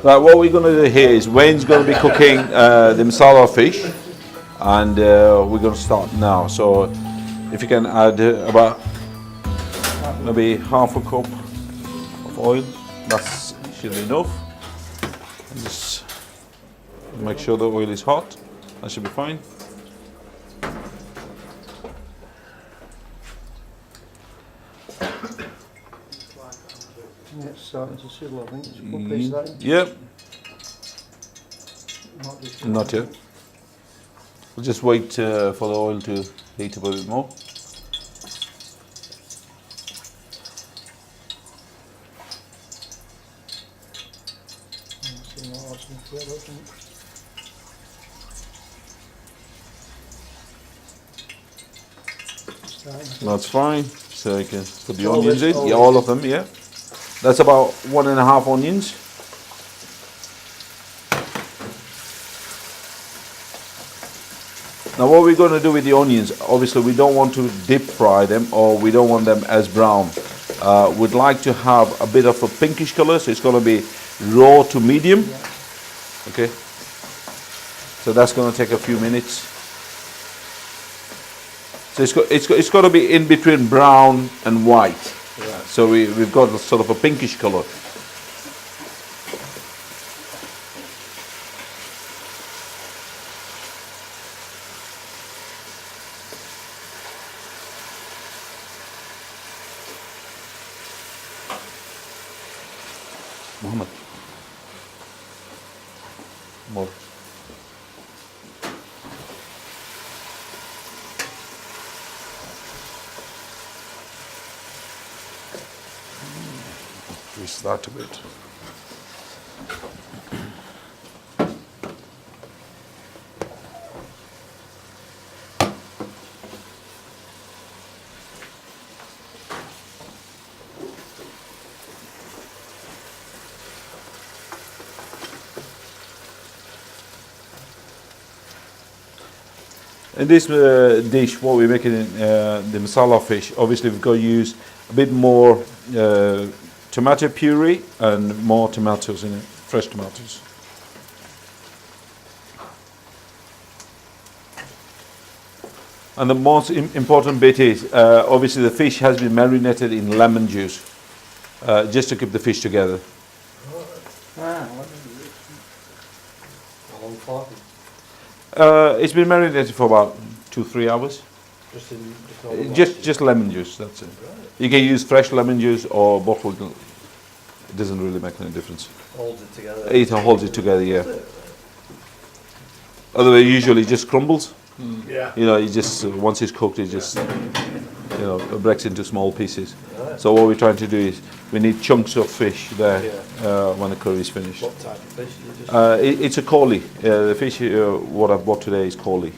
Right, what we're going to do here is Wayne's going to be cooking the masala fish, and we're going to start now. So if you can add about maybe half a cup of oil, that's should be enough. And just make sure the oil is hot, that should be fine. Yeah, it's starting to sizzle, I think. Just put a piece of that in. Yep, Not not yet. We'll just wait for the oil to heat up a bit more. That's fine. So you can put the onions in. Yeah, all of them. Yeah, that's about 1.5 onions. Now what we're going to do with the onions, obviously we don't want to deep fry them, or we don't want them as brown. We'd like to have a bit of a pinkish color, so it's going to be raw to medium. Okay, so that's going to take a few minutes. So it's got to be in between brown and white. Yeah. So we've got sort of a pinkish color. Muhammad. More. Twist that a bit. In this dish, what we're making in the masala fish, obviously we've got to use a bit more tomato puree and more tomatoes in it, fresh tomatoes. And the most important bit is, obviously the fish has been marinated in lemon juice, just to keep the fish together. It's been marinated for about 2-3 hours. Just lemon juice, that's it. You can use fresh lemon juice or bottled. It doesn't really make any difference. Holds it together. It holds it together, yeah. Otherwise, usually it just crumbles. Yeah. You know, it just once it's cooked, it just it breaks into small pieces. So what we're trying to do is we need chunks of fish there when the curry is finished. What type of fish is it? It's a collie. The fish what I've bought today is collie.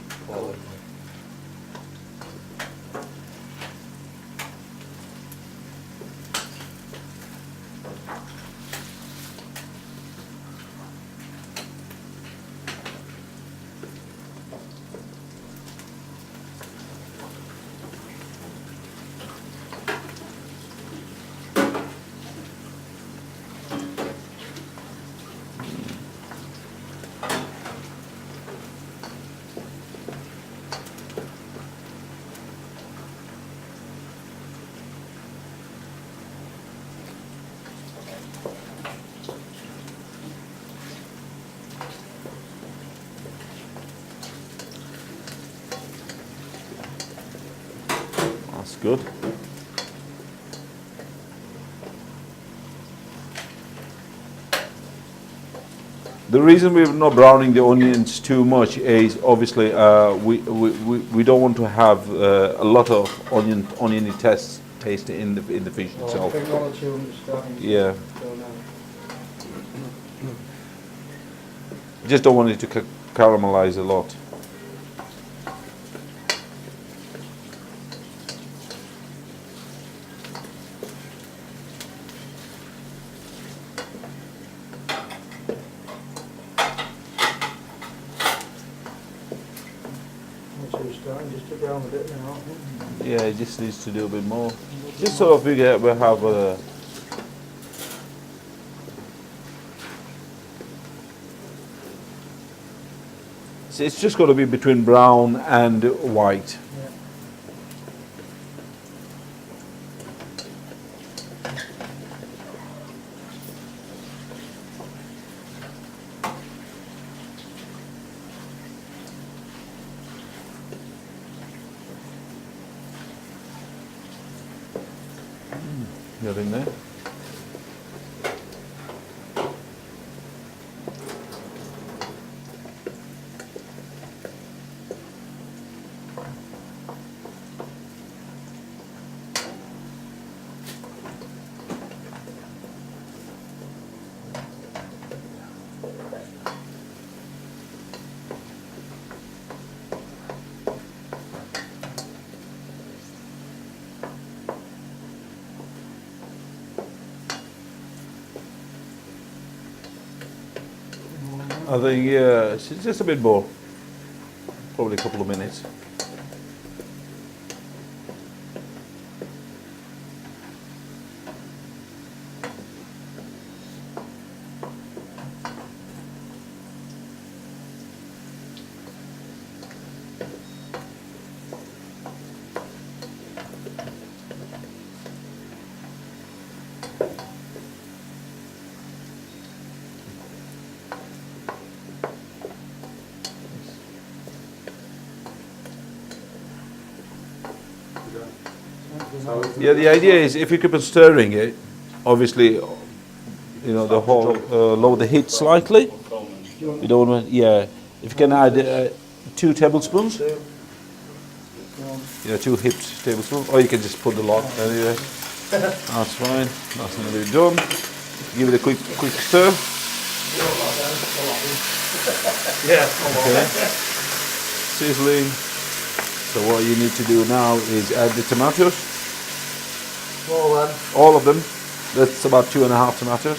That's good. The reason we're not browning the onions too much is obviously we don't want to have a lot of oniony taste in the fish itself. Yeah. Just don't want it to caramelize a lot. Just to brown a bit now. Yeah, it just needs to do a bit more. Just so we have a It's just got to be between brown and white. Yeah. You're in there. I think it's just a bit more, probably a couple of minutes. Yeah, the idea is if you keep on stirring it, obviously, you know, the whole lower the heat slightly. You don't want, yeah. If you can add 2 tablespoons, yeah, 2 heaped tablespoons, or you can just put the lot anyway. That's fine. That's nearly done. Give it a quick stir. Yeah. Okay. Sizzling. So what you need to do now is add the tomatoes. Well then. All of them. That's about 2.5 tomatoes.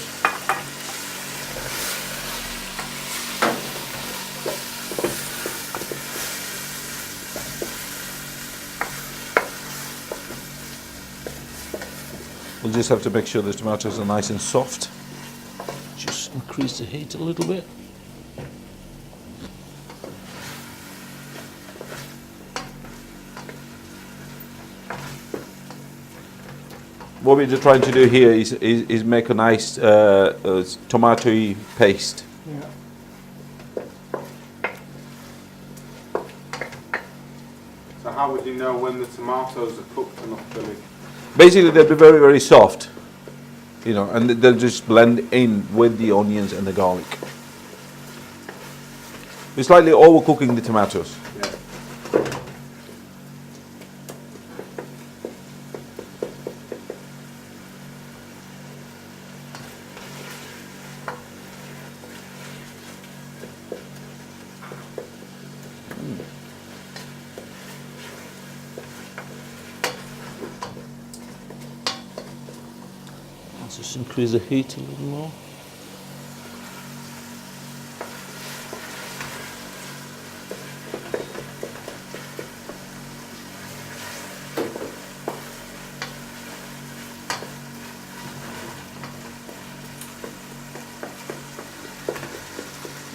We'll just have to make sure the tomatoes are nice and soft. Just increase the heat a little bit. What we're just trying to do here is make a nice tomatoey paste. Yeah. So how would you know when the tomatoes are cooked enough, Billy? Basically, they'll be very, very soft, you know, and they'll just blend in with the onions and the garlic. We're slightly overcooking the tomatoes. Yeah. Let's just increase the heat a little more.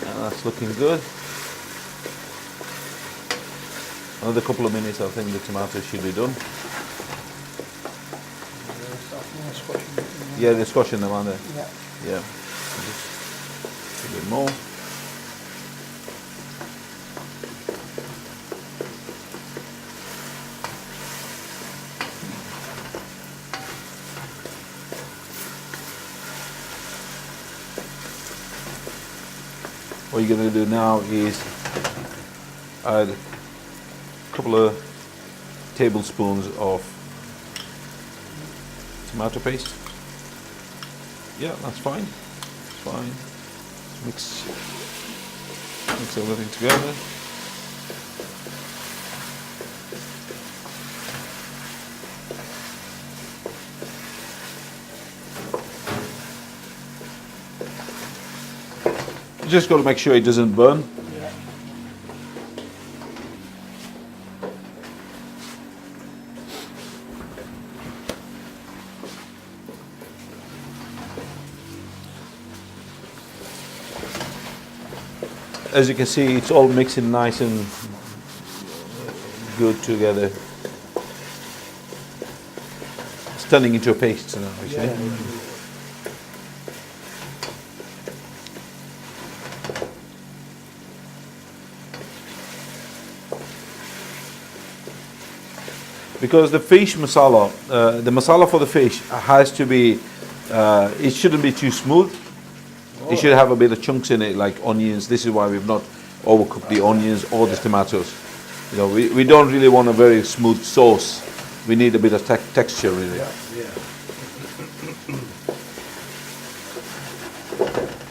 That's looking good. Another couple of minutes, I think the tomatoes should be done. Yeah, they're squashing them, aren't they? Yeah. Yeah. Just a bit more. What you're going to do now is add a couple of tablespoons of tomato paste. Yeah, that's fine. It's fine. Mix everything together. You just got to make sure it doesn't burn. Yeah. as you can see, it's all mixing nice and good together. It's turning into a paste now, actually. Because the fish masala, the masala for the fish has to be, it shouldn't be too smooth. It should have a bit of chunks in it, like onions. This is why we've not overcooked the onions or the tomatoes. You know, we don't really want a very smooth sauce. We need a bit of texture, really.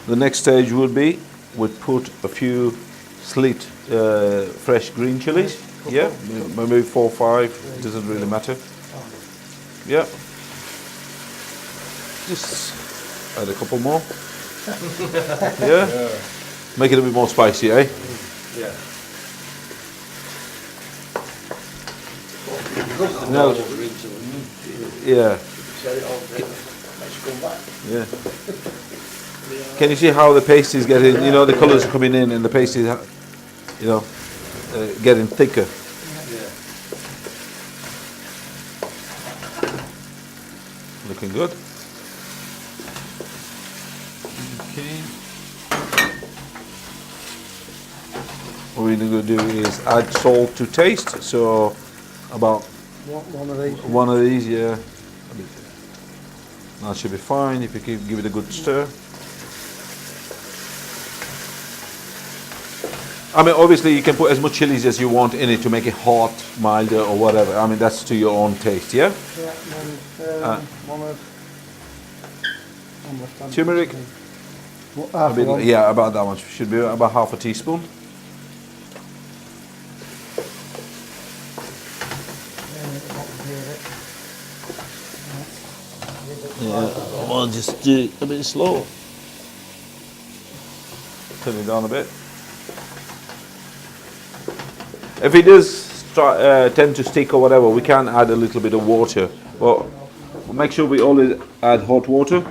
The next stage would be, we'd put a few slit fresh green chilies. Yeah, maybe 4 or 5, it doesn't really matter. Yeah. Just add a couple more. Yeah? Make it a bit more spicy, eh? Yeah. No. Yeah. Yeah. Can you see how the paste is getting, you know, the colours are coming in and the paste is, you know, getting thicker. Looking good. Okay. What we're going to do is add salt to taste. So about One of these. yeah. That should be fine if you give it a good stir. I mean, obviously you can put as much chilies as you want in it to make it hot, milder, or whatever. I mean, that's to your own taste, yeah? Yeah, one of Turmeric? Half A bit, one. yeah, about that much. Should be about half a teaspoon. Yeah, well, just do it a bit slow. Turn it down a bit. If it does tend to stick or whatever, we can add a little bit of water. But make sure we always add hot water.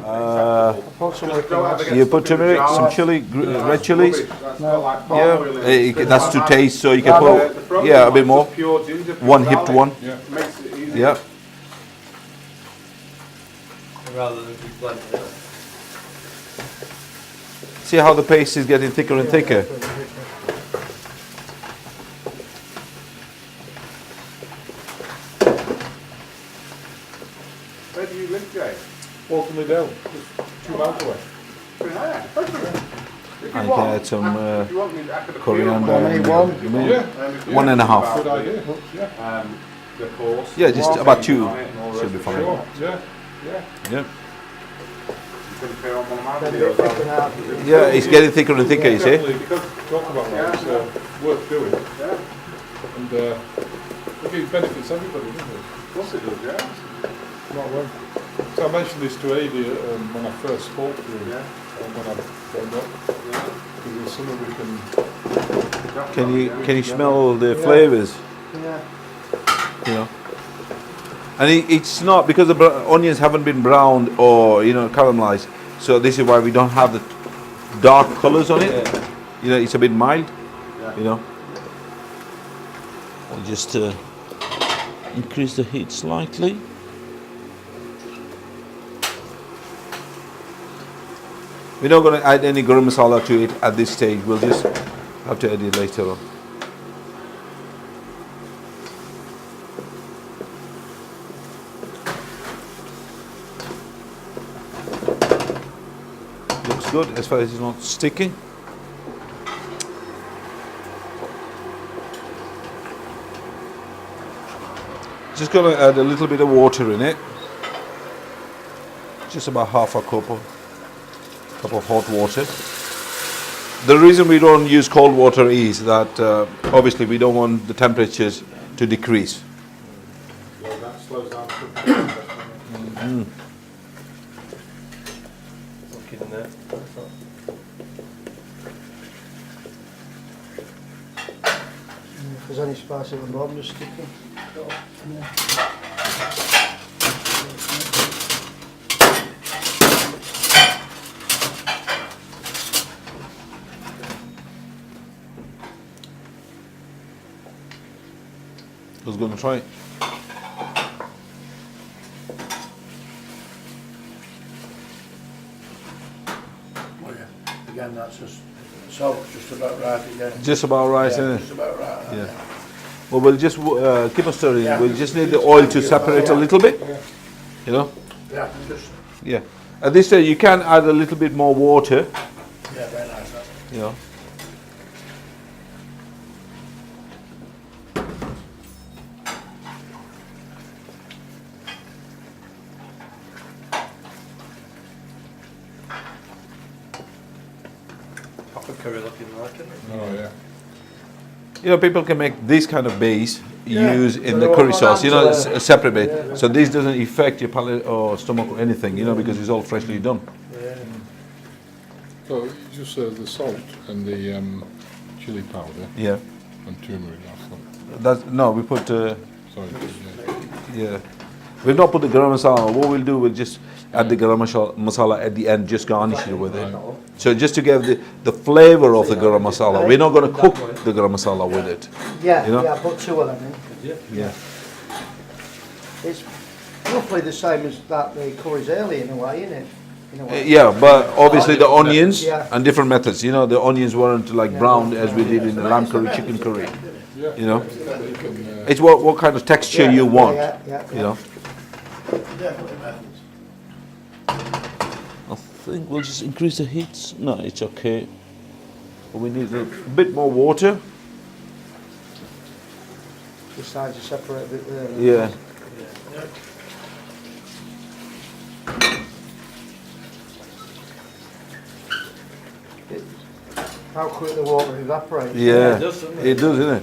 You put turmeric, some chili, red chilies. Yeah, that's to taste, so you can put a bit more. One hipped one. Yeah. Rather than keep blending it up. See how the paste is getting thicker and thicker. Where do you live, Jay? Walking down, just 2 miles away. I can add some coriander. One and a half. 1.5. Good idea. The course. Yeah, just about 2 should be fine. Sure. Yeah. Yeah. Then it thicken out. Yeah, it's getting thicker and thicker, you see. Definitely talk about that. It's worth doing. And I think it benefits everybody, doesn't it? Of course it does, yeah. Not well. So I mentioned this to Adi when I first spoke to him, when I phoned up. Because it's something we can... Can you smell the flavours? Yeah. You know, and it's not because the onions haven't been browned or caramelized. So this is why we don't have the dark colors on it. You know, it's a bit mild. You know, I'll just increase the heat slightly. We're not going to add any garam masala to it at this stage. We'll just have to add it later on. Looks good as far as it's not sticking. Just going to add a little bit of water in it. Just about half a cup of hot water. The reason we don't use cold water is that obviously we don't want the temperatures to decrease. Yeah, that slows down. Looking in there. If there's any spice at the bottom, just stick them. Who's going to try it? Oh yeah. Again, that's just salt's just about right again. Just about right, Yeah, isn't it? just about right. Yeah. Well, we'll just keep on stirring. Yeah. We'll just need the oil to separate a little bit. You know? Yeah, just Yeah. At this stage, you can add a little bit more water. yeah, very nice. That. You know. Proper curry looking like it. Oh yeah. You know, people can make this kind of base Yeah. use in So the they curry want sauce. You know, it's to, a separate base. yeah. So this doesn't affect your palate or stomach or anything. You know, because it's all freshly done. Yeah. So just the salt and the chili powder Yeah. and turmeric. That's all. That's no. We put. Sorry. Yeah. We'll not put the garam masala. What we'll do, we'll just add the garam masala at the end, just garnish it with it. So just to give the flavour of the garam masala. We're not going to cook the garam masala with it. Yeah, You know? yeah, I put two of them in. Yeah. It's roughly the same as that the curry's early in a way, isn't it? In a way. Yeah, but obviously the onions Yeah. and different methods. You know, the onions weren't like Yeah. browned as we did in the lamb curry, chicken curry. Yeah. You know, You can, it's what kind of texture Yeah, you want. Yeah, yeah, You know. Definitely methods. I think we'll just increase the heat. No, it's okay. But we need a bit more water. The sides are separate a bit there. Yeah. How quick the water evaporates. Yeah. It does, doesn't it? It does, isn't it?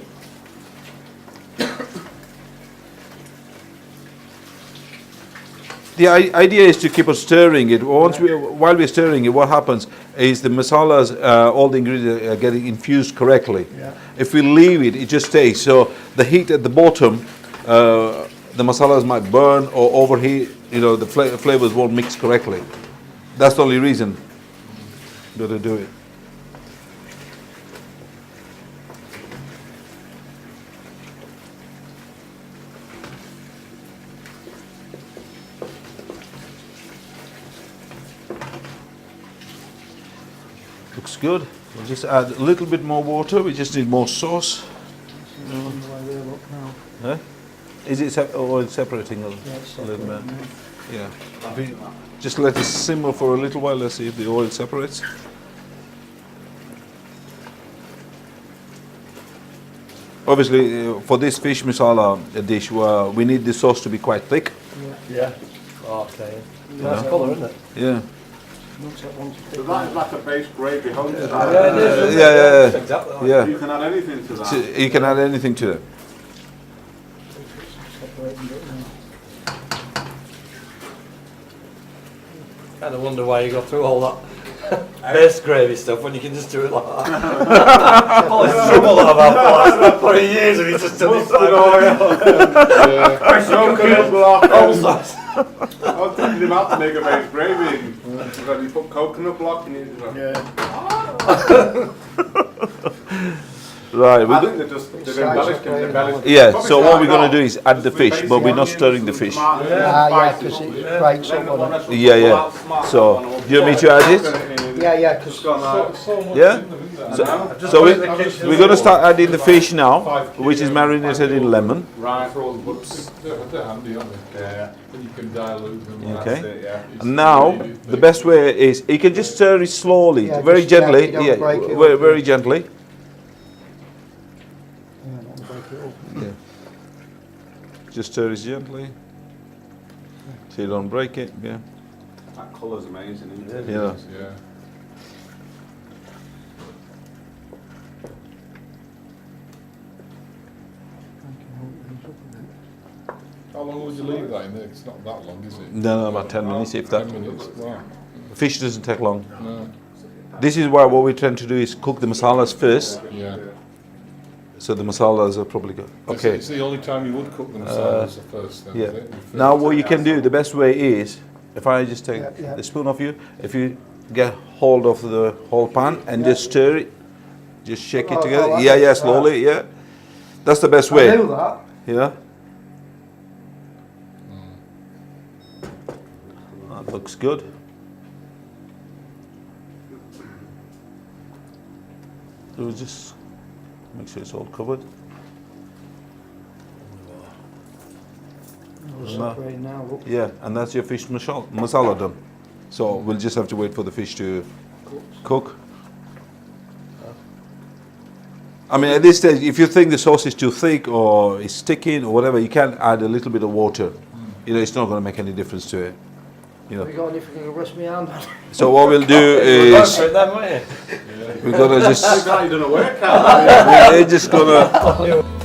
The idea is to keep on stirring it. While we're stirring it, what happens is the masalas, all the ingredients are getting infused correctly. Yeah. If we leave it, it just stays. So the heat at the bottom, the masalas might burn or overheat. You know, the flavors won't mix correctly. That's the only reason that to do it. Looks good. We'll just add a little bit more water. We just need more sauce. The way they look now. Huh? Is it oil separating a Yeah, it's little bit? separate, yeah. Yeah. If we just let it simmer for a little while. Let's see if the oil separates. Obviously, for this fish masala dish, we need the sauce to be quite thick. Yeah. Okay. Yeah. Nice colour, isn't it? Yeah. Looks like one to So pick that is like a base gravy home Yeah, it style. is, isn't it? Yeah. It's exactly like Yeah. You can add anything to So that. you can add anything to it. separating it now. Kind of wonder why you go through all that base gravy stuff when you can just do it like that. All this trouble that I've had for years and you just done it like Coconut block. all sorts. I was teaching him how to make a base gravy. Then you put coconut block in it. Yeah. Right. I we'll think do- they've Size embellished of it. gravy. Yeah. So what we're going to do is add the fish, but we're not stirring the fish. Ah, yeah, because it breaks up on it. Yeah. So do you want me to add it? Yeah, because so much Yeah? in them, isn't there? So we're going to start adding the fish now, which is marinated in lemon. Right. For all the books, they're handy, aren't they? Yeah. And you can dilute them. Okay. That's it, yeah. And now the best way is you can just stir it slowly, Yeah, very just, yeah, gently. you don't Yeah, break it very, up. very gently. Yeah. Just stir it gently, so you don't break it. Yeah. That colour's amazing, isn't it? Yeah. Yeah. How long would you leave that in there? It's not that long, is it? No, about 10 minutes, if that. 10 minutes. Wow. Fish doesn't take long. No. This is why what we're trying to do is cook the masalas first, Yeah. so the masalas are probably good. Okay. It's the only time you would cook them as the first then, Yeah. is it? You first- Now what you can do, the best way is, if I just take Yeah. the spoon off you, if you get hold of the whole pan and just stir it, just shake it Oh, together. like Yeah, this, slowly, yeah. That's the best I way. knew that. Yeah. That looks good. So we just make sure it's all covered. We'll separate now, look. Yeah, and that's your fish masala done. So we'll just have to wait for the fish to cook. I mean, at this stage, if you think the sauce is too thick or is sticking or whatever, you can add a little bit of water. You know, it's not going to make any difference to it. You Have you know. got anything to rest me hand on? So what we'll do Go is for it then, won't you? we're gonna just Glad you done a workout. we're just gonna